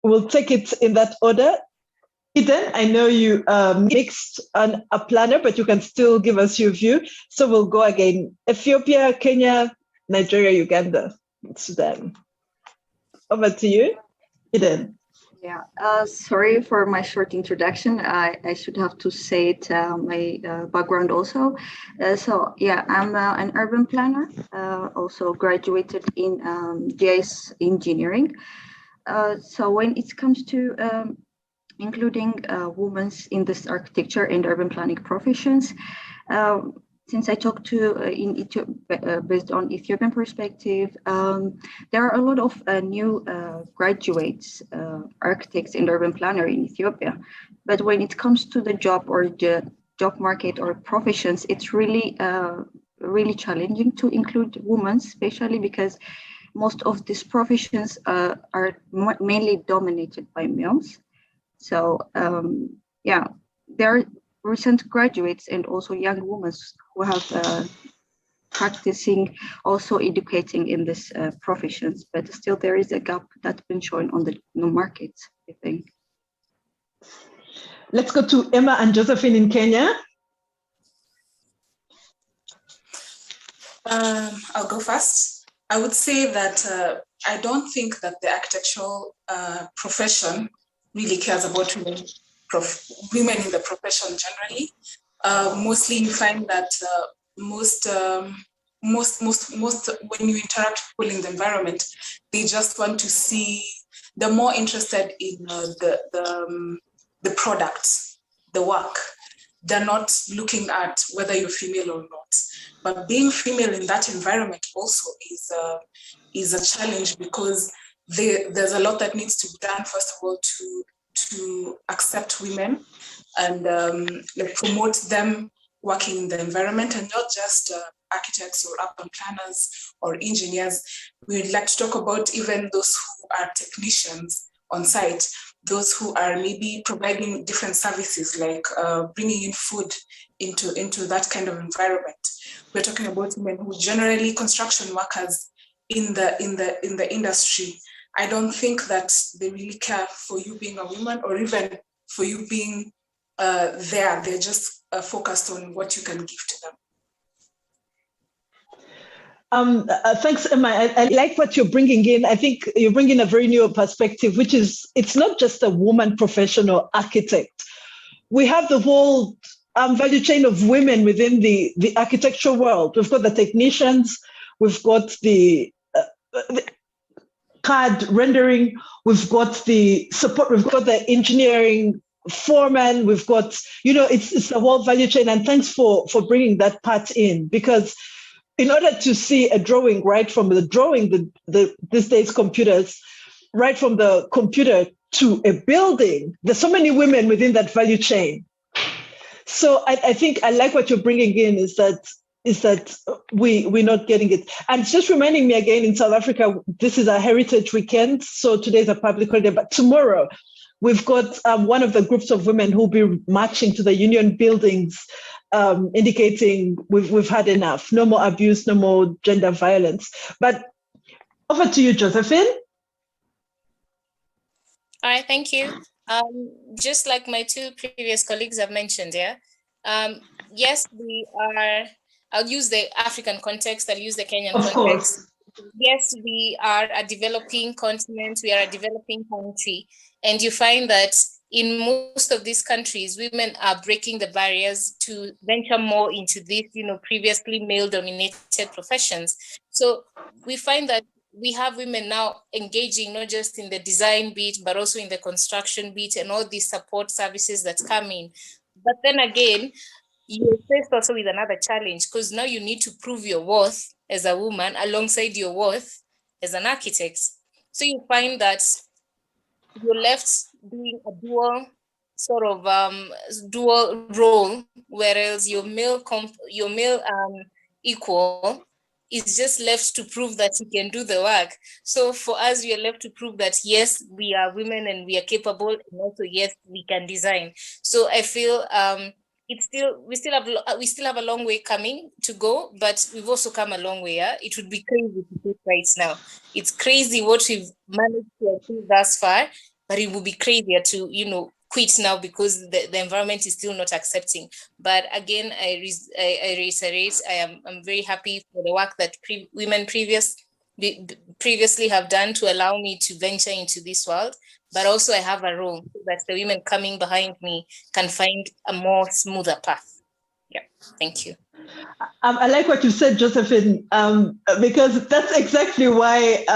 we'll take it in that order. Eden, I know you mixed a planner, but you can still give us your view. So we'll go again. Ethiopia, Kenya, Nigeria, Uganda, Sudan. Over to you, Eden. Yeah, sorry for my short introduction. I should have to say it, my background also. So yeah, I'm an urban planner, also graduated in GIS engineering. So when it comes to including women in this architecture and urban planning professions, since I talked to in Ethiopia, based on Ethiopian perspective, there are a lot of new graduates, architects and urban planner in Ethiopia. But when it comes to the job or the job market or professions, it's really, really challenging to include women, especially because most of these professions are mainly dominated by males. So yeah, there are recent graduates and also young women who have practicing, also educating in these professions, but still there is a gap that's been shown on the market, I think. Let's go to Emma and Josephine in Kenya. I'll go first. I would say that I don't think that the architectural profession really cares about women in the profession generally. Mostly you find that most when you interact with people in the environment, they just want to see, they're more interested in the products, the work. They're not looking at whether you're female or not. But being female in that environment also is a challenge, because there's a lot that needs to be done, first of all, to accept women and promote them working in the environment, and not just architects or urban planners or engineers. We'd like to talk about even those who are technicians on site, those who are maybe providing different services, like bringing in food into that kind of environment. We're talking about women who generally construction workers in the industry. I don't think that they really care for you being a woman or even for you being there. They're just focused on what you can give to them. Thanks, Emma. I like what you're bringing in. I think you're bringing a very new perspective, which is, it's not just a woman professional architect. We have the whole value chain of women within the architectural world. We've got the technicians, we've got the CAD rendering, we've got the support, we've got the engineering foreman, we've got, it's the whole value chain. And thanks for bringing that part in, because in order to see a drawing, right from the drawing, these days computers, right from the computer to a building, there's so many women within that value chain. So I think I like what you're bringing in, is that we're not getting it. And it's just reminding me again, in South Africa, this is a heritage weekend. So today's a public holiday, but tomorrow we've got one of the groups of women who'll be marching to the union buildings, indicating we've had enough, no more abuse, no more gender violence. But over to you, Josephine. All right, thank you. Just like my two previous colleagues have mentioned here, yes, we are, I'll use the African context, I'll use the Kenyan context. Course. Yes, we are a developing continent, we are a developing country, and you find that in most of these countries, women are breaking the barriers to venture more into these, previously male-dominated professions. So we find that we have women now engaging not just in the design bit, but also in the construction bit and all these support services that come in. But then again, you're faced also with another challenge, because now you need to prove your worth as a woman alongside your worth as an architect. So you find that you're left doing a dual role, whereas your male equal is just left to prove that he can do the work. So for us, we are left to prove that yes, we are women and we are capable, and also yes, we can design. So I feel we still have a long way coming to go, but we've also come a long way. Yeah? It would be crazy to do right now. It's crazy what we've managed to achieve thus far, but it would be crazier to, quit now because the environment is still not accepting. But again, I reiterate, I'm very happy for the work that women previously have done to allow me to venture into this world, but also I have a role so that the women coming behind me can find a more smoother path. Yeah, thank you. I like what you said, Josephine, because that's exactly why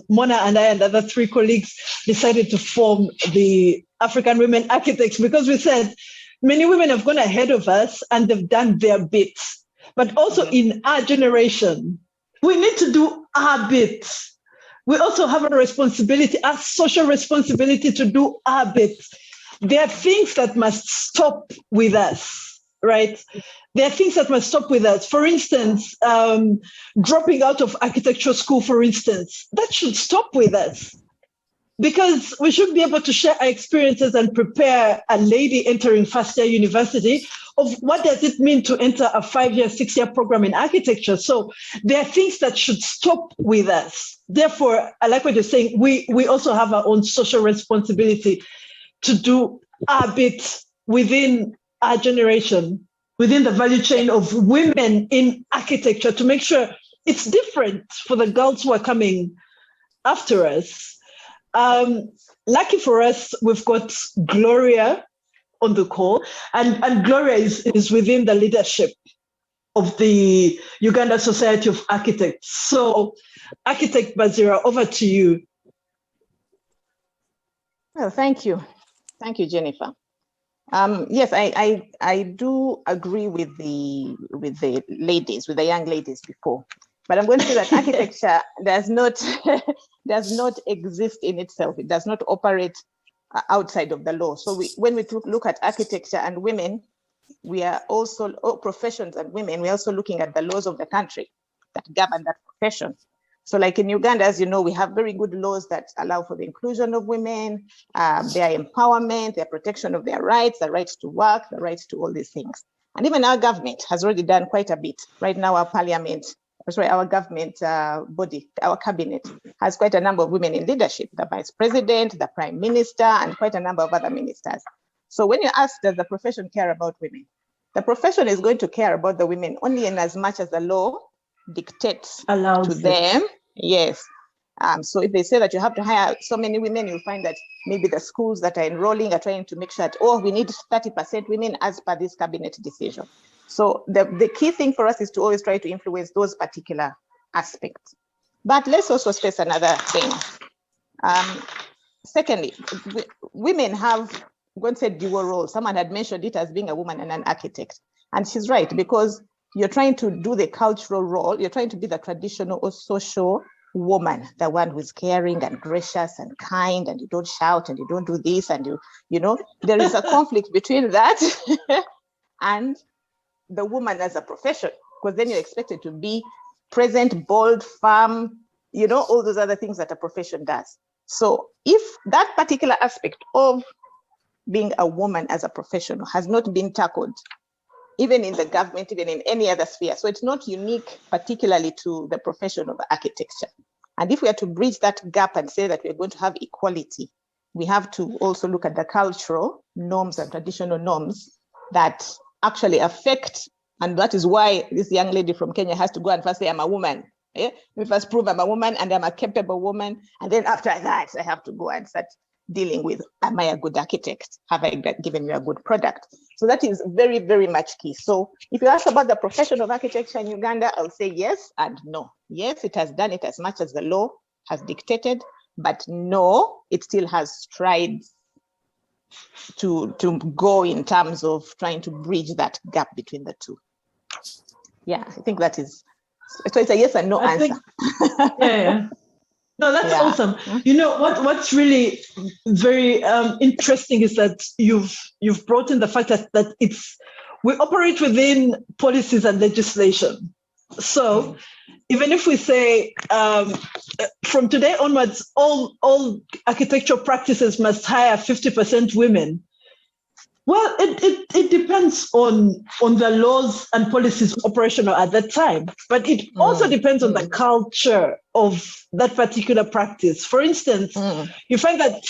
Mona and I and other 3 colleagues decided to form the African Women Architects, because we said many women have gone ahead of us and they've done their bits. But also in our generation, we need to do our bits. We also have a responsibility, a social responsibility to do our bits. There are things that must stop with us, right? There are things that must stop with us. For instance, dropping out of architecture school, for instance, that should stop with us, because we should be able to share our experiences and prepare a lady entering first-year university of what does it mean to enter a 5-year, 6-year program in architecture. So there are things that should stop with us. Therefore, I like what you're saying. We also have our own social responsibility to do our bit within our generation, within the value chain of women in architecture, to make sure it's different for the girls who are coming after us. Lucky for us, we've got Gloria on the call, and Gloria is within the leadership of the Uganda Society of Architects. So, Architect Bazira, over to you. Well, thank you. Thank you, Jennifer. Yes, I do agree with the ladies, with the young ladies before. But I'm going to say that architecture does not exist in itself. It does not operate outside of the law. So when we look at architecture and women, we are also professions and women. We're also looking at the laws of the country that govern that profession. So like in Uganda, as you know, we have very good laws that allow for the inclusion of women, their empowerment, their protection of their rights, the rights to work, the rights to all these things. And even our government has already done quite a bit. Right now, our government body, our cabinet, has quite a number of women in leadership, the vice president, the prime minister, and quite a number of other ministers. So when you ask, does the profession care about women? The profession is going to care about the women only in as much as the law dictates to them. Yes. So if they say that you have to hire so many women, you'll find that maybe the schools that are enrolling are trying to make sure that, we need 30% women as per this cabinet decision. So the key thing for us is to always try to influence those particular aspects. But let's also stress another thing. Secondly, women have, I'm going to say, dual roles. Someone had mentioned it as being a woman and an architect. And she's right, because you're trying to do the cultural role. You're trying to be the traditional or social woman, the one who's caring and gracious and kind, and you don't shout and you don't do this, and there is a conflict between that and the woman as a profession, because then you're expected to be present, bold, firm, all those other things that a profession does. So if that particular aspect of being a woman as a professional has not been tackled, even in the government, even in any other sphere, so it's not unique particularly to the profession of architecture. And if we are to bridge that gap and say that we're going to have equality, we have to also look at the cultural norms and traditional norms that actually affect, and that is why this young lady from Kenya has to go and first say, I'm a woman. Yeah? We first prove I'm a woman and I'm a capable woman. And then after that, I have to go and start dealing with, am I a good architect? Have I given you a good product? So that is very, very much key. So if you ask about the profession of architecture in Uganda, I'll say yes and no. Yes, it has done it as much as the law has dictated, but no, it still has strides to go in terms of trying to bridge that gap between the two. Yeah, I think that is, so it's a yes and no answer. Yeah. No, that's awesome. What's really very interesting is that you've brought in the fact that we operate within policies and legislation. So even if we say from today onwards, all architectural practices must hire 50% women, well, it depends on the laws and policies operational at that time, but it also depends on the culture of that particular practice. For instance, you find that